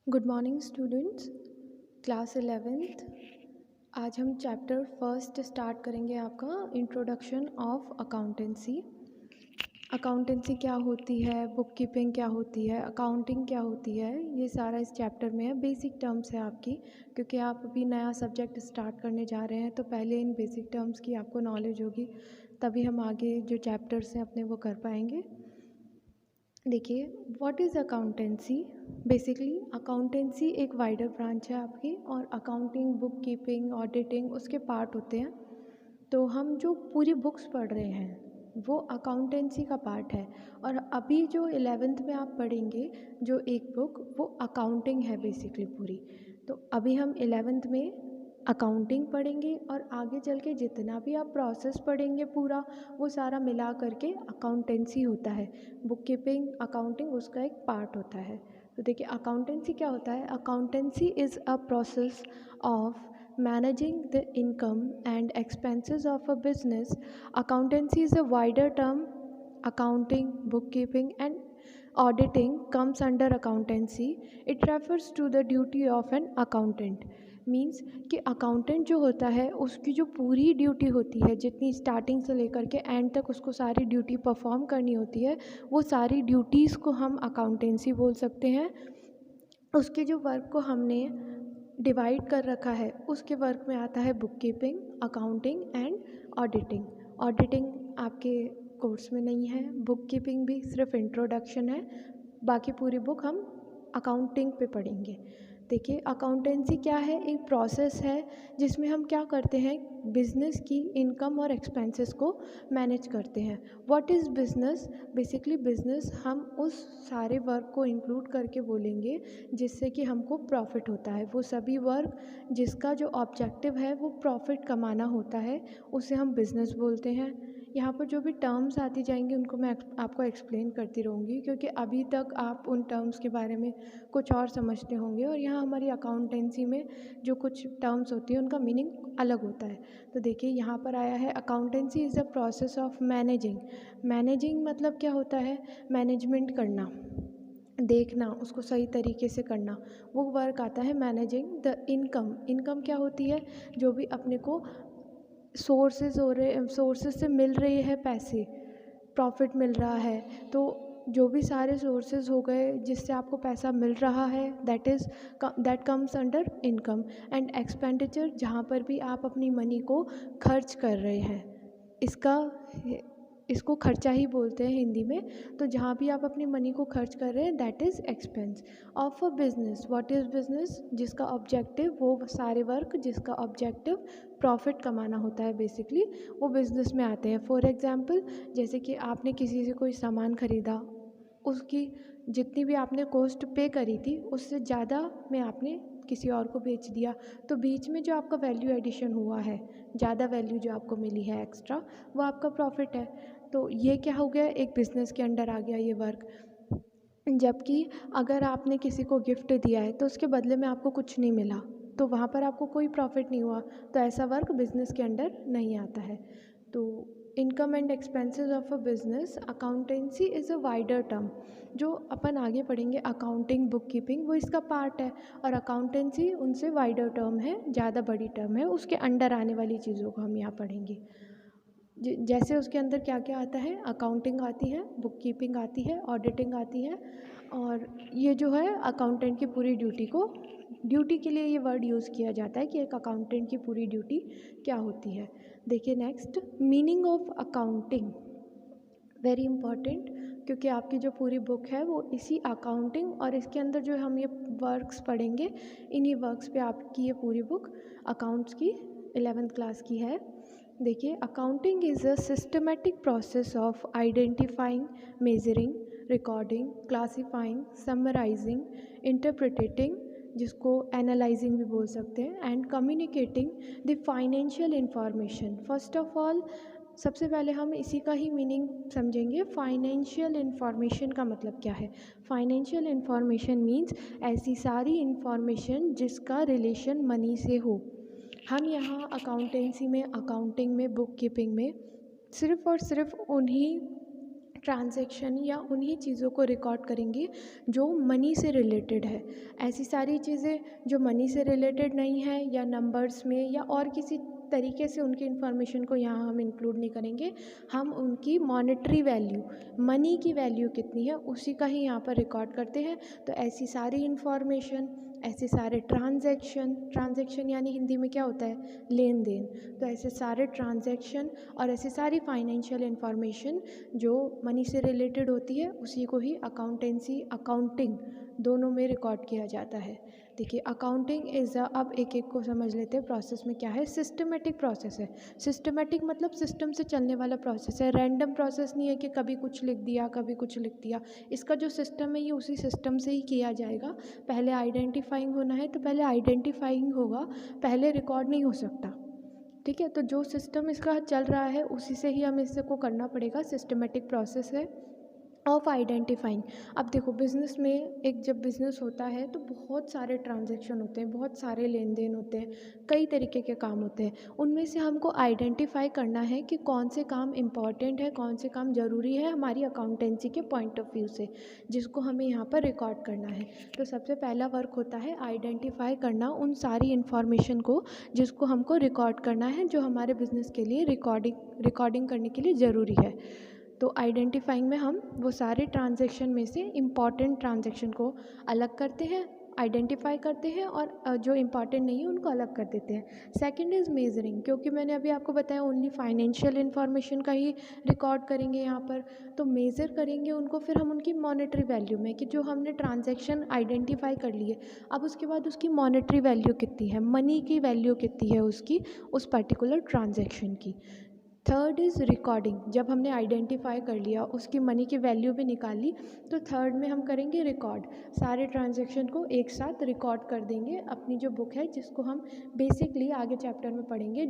Good morning students, class 11th। आज हम chapter first start करेंगे, आपका इंट्रोडक्शन ऑफ अकाउंटेंसी। अकाउंटेंसी क्या होती है, बुक कीपिंग क्या होती है, अकाउंटिंग क्या होती है, ये सारा इस चैप्टर में है। बेसिक टर्म्स है आपकी, क्योंकि आप अभी नया सब्जेक्ट स्टार्ट करने जा रहे हैं, तो पहले इन बेसिक टर्म्स की आपको नॉलेज होगी, तभी हम आगे जो चैप्टर्स हैं अपने वो कर पाएंगे। देखिए, what is accountancy. Basically accountancy एक वाइडर ब्रांच है आपकी, और अकाउंटिंग, बुक कीपिंग, ऑडिटिंग उसके पार्ट होते हैं। तो हम जो पूरी बुक्स पढ़ रहे हैं वो अकाउंटेंसी का पार्ट है। और अभी जो 11th में आप पढ़ेंगे जो एक बुक, वो अकाउंटिंग है बेसिकली पूरी। तो अभी हम 11th में अकाउंटिंग पढ़ेंगे, और आगे चल के जितना भी आप प्रोसेस पढ़ेंगे पूरा, वो सारा मिला करके अकाउंटेंसी होता है। बुक कीपिंग, अकाउंटिंग उसका एक पार्ट होता है। तो देखिए, अकाउंटेंसी क्या होता है। Accountancy is a process of managing the income and expenses of a business. Accountancy is a wider term. Accounting, bookkeeping and auditing comes under accountancy. It refers to the duty of an accountant. Means कि accountant जो होता है उसकी जो पूरी duty होती है, जितनी स्टार्टिंग से लेकर के एंड तक उसको सारी ड्यूटी परफॉर्म करनी होती है, वो सारी ड्यूटीज़ को हम अकाउंटेंसी बोल सकते हैं। उसके जो वर्क को हमने डिवाइड कर रखा है, उसके वर्क में आता है book keeping, accounting and auditing. Auditing आपके कोर्स में नहीं है, बुक कीपिंग भी सिर्फ इंट्रोडक्शन है, बाकी पूरी बुक हम अकाउंटिंग पे पढ़ेंगे। देखिए, अकाउंटेंसी क्या है, एक प्रोसेस है जिसमें हम क्या करते हैं, बिज़नेस की इनकम और एक्सपेंसेस को मैनेज करते हैं। What is business. Basically business हम उस सारे वर्क को इंक्लूड करके बोलेंगे जिससे कि हमको प्रॉफिट होता है। वो सभी वर्क जिसका जो ऑब्जेक्टिव है वो प्रॉफिट कमाना होता है, उसे हम बिज़नेस बोलते हैं। यहाँ पर जो भी टर्म्स आती जाएंगी उनको मैं आपको एक्सप्लेन करती रहूँगी, क्योंकि अभी तक आप उन टर्म्स के बारे में कुछ और समझते होंगे, और यहाँ हमारी अकाउंटेंसी में जो कुछ टर्म्स होती हैं उनका मीनिंग अलग होता है। तो देखिए, यहाँ पर आया है accountancy is a process of managing. Managing मतलब क्या होता है, मैनेजमेंट करना, देखना, उसको सही तरीके से करना, वो वर्क आता है मैनेजिंग द इनकम। इनकम क्या होती है, जो भी अपने को सोर्सेज से मिल रही है, पैसे, प्रॉफिट मिल रहा है, तो जो भी सारे सोर्सेज हो गए जिससे आपको पैसा मिल रहा है, that comes under income. And expenditure, जहाँ पर भी आप अपनी मनी को खर्च कर रहे हैं, इसका इसको खर्चा ही बोलते हैं हिंदी में। तो जहाँ भी आप अपनी मनी को खर्च कर रहे हैं, that is expense of a business. What is business, जिसका ऑब्जेक्टिव, वो सारे वर्क जिसका ऑब्जेक्टिव प्रॉफिट कमाना होता है, बेसिकली वो बिज़नेस में आते हैं। फॉर एग्ज़ाम्पल, जैसे कि आपने किसी से कोई सामान ख़रीदा, उसकी जितनी भी आपने कॉस्ट पे करी थी उससे ज़्यादा में आपने किसी और को बेच दिया, तो बीच में जो आपका वैल्यू एडिशन हुआ है, ज़्यादा वैल्यू जो आपको मिली है एक्स्ट्रा, वो आपका प्रॉफिट है। तो ये क्या हो गया, एक बिज़नेस के अंडर आ गया ये वर्क। जबकि अगर आपने किसी को गिफ्ट दिया है तो उसके बदले में आपको कुछ नहीं मिला, तो वहाँ पर आपको कोई प्रॉफिट नहीं हुआ, तो ऐसा वर्क बिज़नेस के अंडर नहीं आता है। तो income and expenses of a business, accountancy is a wider term. जो अपन आगे पढ़ेंगे अकाउंटिंग, बुक कीपिंग, वो इसका पार्ट है, और अकाउंटेंसी उनसे वाइडर टर्म है, ज़्यादा बड़ी टर्म है, उसके अंडर आने वाली चीज़ों को हम यहाँ पढ़ेंगे। जैसे उसके अंदर क्या क्या आता है, अकाउंटिंग आती है, बुक कीपिंग आती है, ऑडिटिंग आती है, और ये जो है अकाउंटेंट की पूरी ड्यूटी के लिए ये वर्ड यूज़ किया जाता है कि एक अकाउंटेंट की पूरी ड्यूटी क्या होती है। देखिए next, meaning of accounting, very important, क्योंकि आपकी जो पूरी बुक है वो इसी अकाउंटिंग और इसके अंदर जो हम ये वर्क्स पढ़ेंगे, इन्हीं वर्क्स पे आपकी ये पूरी बुक अकाउंट्स की 11th क्लास की है। देखिए, accounting is a systematic process of identifying, measuring, recording, classifying, summarising, interpreting, जिसको एनालाइजिंग भी बोल सकते हैं, and communicating the financial information. First of all, सबसे पहले हम इसी का ही मीनिंग समझेंगे। फाइनेंशियल इंफॉर्मेशन का मतलब क्या है। फाइनेंशियल इंफॉर्मेशन मीन्स ऐसी सारी इंफॉर्मेशन जिसका रिलेशन मनी से हो। हम यहाँ अकाउंटेंसी में, अकाउंटिंग में, बुक कीपिंग में सिर्फ़ और सिर्फ उन्हीं ट्रांजैक्शन या उन्हीं चीज़ों को रिकॉर्ड करेंगे जो मनी से रिलेटेड है। ऐसी सारी चीज़ें जो मनी से रिलेटेड नहीं है या नंबर्स में या और किसी तरीके से उनकी इन्फॉर्मेशन को यहाँ हम इंक्लूड नहीं करेंगे। हम उनकी मॉनेटरी वैल्यू, मनी की वैल्यू कितनी है उसी का ही यहाँ पर रिकॉर्ड करते हैं। तो ऐसी सारी इन्फॉर्मेशन, ऐसे सारे ट्रांजैक्शन यानी हिंदी में क्या होता है, लेन देन। तो ऐसे सारे ट्रांजैक्शन और ऐसी सारी फाइनेंशियल इन्फॉर्मेशन जो मनी से रिलेटेड होती है उसी को ही अकाउंटेंसी, अकाउंटिंग दोनों में रिकॉर्ड किया जाता है। देखिए अकाउंटिंग इज़ अब एक एक को समझ लेते हैं। प्रोसेस में क्या है, सिस्टमेटिक प्रोसेस है। सिस्टमेटिक मतलब सिस्टम से चलने वाला प्रोसेस है, रैंडम प्रोसेस नहीं है कि कभी कुछ लिख दिया कभी कुछ लिख दिया। इसका जो सिस्टम है ये उसी सिस्टम से ही किया जाएगा। पहले आइडेंटिफाइंग होना है तो पहले आइडेंटिफाइंग होगा, पहले रिकॉर्ड नहीं हो सकता। ठीक है, तो जो सिस्टम इसका चल रहा है उसी से ही हमें इसको करना पड़ेगा। सिस्टमेटिक प्रोसेस है ऑफ आइडेंटिफाइंग। अब देखो बिज़नेस में, एक जब बिज़नेस होता है तो बहुत सारे ट्रांजैक्शन होते हैं, बहुत सारे लेन देन होते हैं, कई तरीके के काम होते हैं। उनमें से हमको आइडेंटिफाई करना है कि कौन से काम इम्पॉर्टेंट है, कौन से काम ज़रूरी है हमारी अकाउंटेंसी के पॉइंट ऑफ व्यू से, जिसको हमें यहाँ पर रिकॉर्ड करना है। तो सबसे पहला वर्क होता है आइडेंटिफाई करना उन सारी इन्फॉर्मेशन को जिसको हमको रिकॉर्ड करना है, जो हमारे बिज़नेस के लिए रिकॉर्डिंग करने के लिए ज़रूरी है। तो आइडेंटिफाइंग में हम वो सारे ट्रांजैक्शन में से इम्पॉर्टेंट ट्रांजैक्शन को अलग करते हैं, आइडेंटिफाई करते हैं, और जो इम्पॉर्टेंट नहीं है उनको अलग कर देते हैं। सेकंड इज़ मेजरिंग, क्योंकि मैंने अभी आपको बताया ओनली फाइनेंशियल इन्फॉर्मेशन का ही रिकॉर्ड करेंगे यहाँ पर, तो मेज़र करेंगे उनको फिर हम उनकी मॉनेटरी वैल्यू में, कि जो हमने ट्रांजैक्शन आइडेंटिफाई कर लिए अब उसके बाद उसकी मॉनेटरी वैल्यू कितनी है, मनी की वैल्यू कितनी है उसकी, उस पर्टिकुलर ट्रांजैक्शन की। थर्ड इज़ रिकॉर्डिंग, जब हमने आइडेंटिफाई कर लिया उसकी मनी की वैल्यू भी निकाली, तो थर्ड में हम करेंगे रिकॉर्ड, सारे ट्रांजैक्शन को एक साथ रिकॉर्ड कर देंगे अपनी जो बुक है, जिसको हम बेसिकली आगे चैप्टर में पढ़ेंगे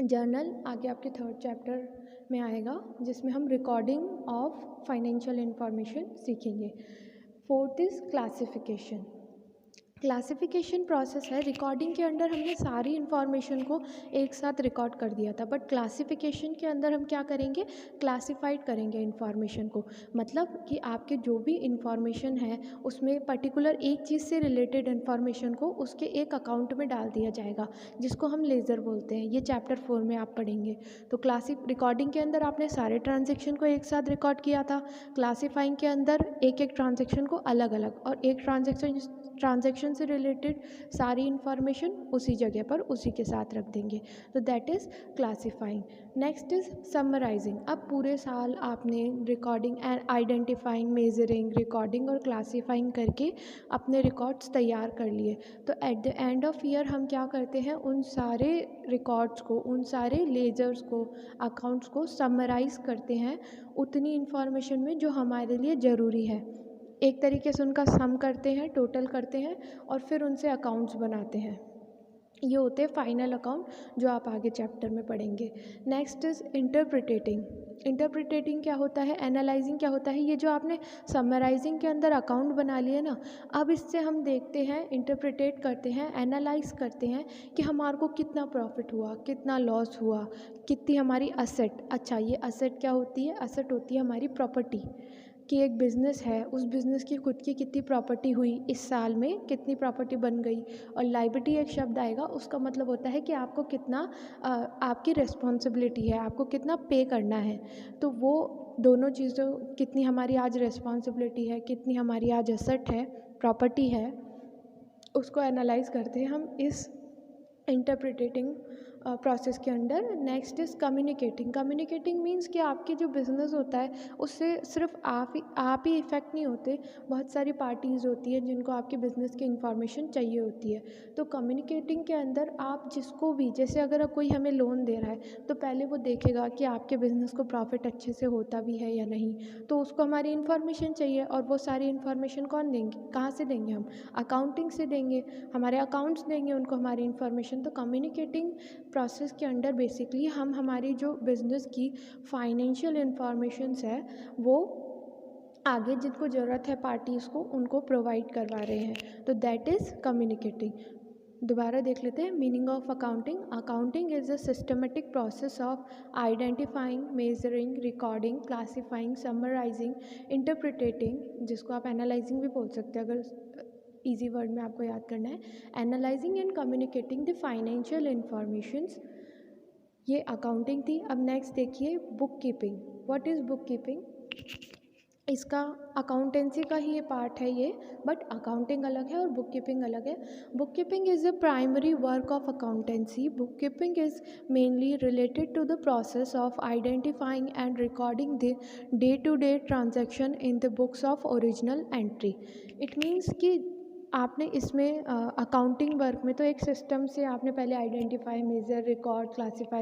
जर्नल आगे आपके थर्ड चैप्टर में आएगा, जिसमें हम रिकॉर्डिंग ऑफ फाइनेंशियल इन्फॉर्मेशन सीखेंगे। Fourth is classification. Classification process है, रिकॉर्डिंग के अंदर हमने सारी इन्फॉर्मेशन को एक साथ रिकॉर्ड कर दिया था, बट क्लासिफिकेशन के अंदर हम क्या करेंगे, क्लासिफाइड करेंगे इन्फॉर्मेशन को। मतलब कि आपके जो भी इन्फॉर्मेशन है उसमें पर्टिकुलर एक चीज़ से रिलेटेड इन्फॉर्मेशन को उसके एक अकाउंट में डाल दिया जाएगा, जिसको हम लेज़र बोलते हैं। ये चैप्टर 4 में आप पढ़ेंगे। तो रिकॉर्डिंग के अंदर आपने सारे ट्रांजेक्शन को एक साथ रिकॉर्ड किया था, क्लासीफाइंग के अंदर एक एक ट्रांजेक्शन को अलग अलग, और एक ट्रांजैक्शन से रिलेटेड सारी इन्फॉर्मेशन उसी जगह पर उसी के साथ रख देंगे। तो that is classifying. Next is summarising. अब पूरे साल आपने recording and identifying, measuring, recording और क्लासीफाइंग करके अपने रिकॉर्ड्स तैयार कर लिए। तो at the end of year हम क्या करते हैं, उन सारे रिकॉर्ड्स को, उन सारे लेजर्स को, अकाउंट्स को समराइज़ करते हैं उतनी इन्फॉर्मेशन में जो हमारे लिए ज़रूरी है। एक तरीके से उनका सम करते हैं, टोटल करते हैं, और फिर उनसे अकाउंट्स बनाते हैं। ये होते हैं फाइनल अकाउंट, जो आप आगे चैप्टर में पढ़ेंगे। Next is interpreting. इंटरप्रिटेटिंग क्या होता है, एनालाइजिंग क्या होता है। ये जो आपने समराइजिंग के अंदर अकाउंट बना लिए ना, अब इससे हम देखते हैं, इंटरप्रिटेट करते हैं, एनालाइज करते हैं कि हमारे को कितना प्रॉफिट हुआ, कितना लॉस हुआ, कितनी हमारी असेट। अच्छा, ये असेट क्या होती है, असेट होती है हमारी प्रॉपर्टी, कि एक बिज़नेस है, उस बिज़नेस की खुद की कितनी प्रॉपर्टी हुई, इस साल में कितनी प्रॉपर्टी बन गई। और लायबिलिटी एक शब्द आएगा, उसका मतलब होता है कि आपको कितना आपकी रिस्पॉन्सिबिलिटी है, आपको कितना पे करना है। तो वो दोनों चीज़ों, कितनी हमारी आज रिस्पॉन्सिबिलिटी है, कितनी हमारी आज एसेट है, प्रॉपर्टी है, उसको एनालाइज करते हैं हम इस इंटरप्रिटेटिंग प्रोसेस के अंदर। Next is communicating. Communicating means कि आपके जो बिज़नेस होता है उससे सिर्फ आप ही इफ़ेक्ट नहीं होते, बहुत सारी पार्टीज़ होती हैं जिनको आपके बिज़नेस की इन्फॉर्मेशन चाहिए होती है। तो कम्युनिकेटिंग के अंदर आप जिसको भी, जैसे अगर कोई हमें लोन दे रहा है तो पहले वो देखेगा कि आपके बिज़नेस को प्रॉफिट अच्छे से होता भी है या नहीं, तो उसको हमारी इन्फॉर्मेशन चाहिए। और वो सारी इन्फॉर्मेशन कौन देंगे, कहाँ से देंगे, हम अकाउंटिंग से देंगे, हमारे अकाउंट्स देंगे उनको हमारी इन्फॉर्मेशन। तो कम्युनिकेटिंग प्रोसेस के अंडर बेसिकली हम हमारी जो बिज़नेस की फाइनेंशियल इन्फॉर्मेशंस है वो आगे जिनको ज़रूरत है पार्टीज़ को, उनको प्रोवाइड करवा रहे हैं। तो दैट इज़ कम्युनिकेटिंग। दोबारा देख लेते हैं meaning of accounting. Accounting is a systematic process of identifying, measuring, recording, classifying, summarising, interpreting, जिसको आप एनालाइजिंग भी बोल सकते हैं अगर ईजी वर्ड में आपको याद करना है, analysing and communicating the financial informations. ये अकाउंटिंग थी. अब नेक्स्ट देखिए book keeping. What is book keeping? इसका अकाउंटेंसी का ही ये पार्ट है ये, बट अकाउंटिंग अलग है और बुक कीपिंग अलग है. Book keeping is the primary work of accountancy. Book keeping is mainly related to the process of identifying and recording the day to day transaction in the books of original entry. It means कि आपने इसमें accounting work में तो एक system से आपने पहले identify, major, record, classify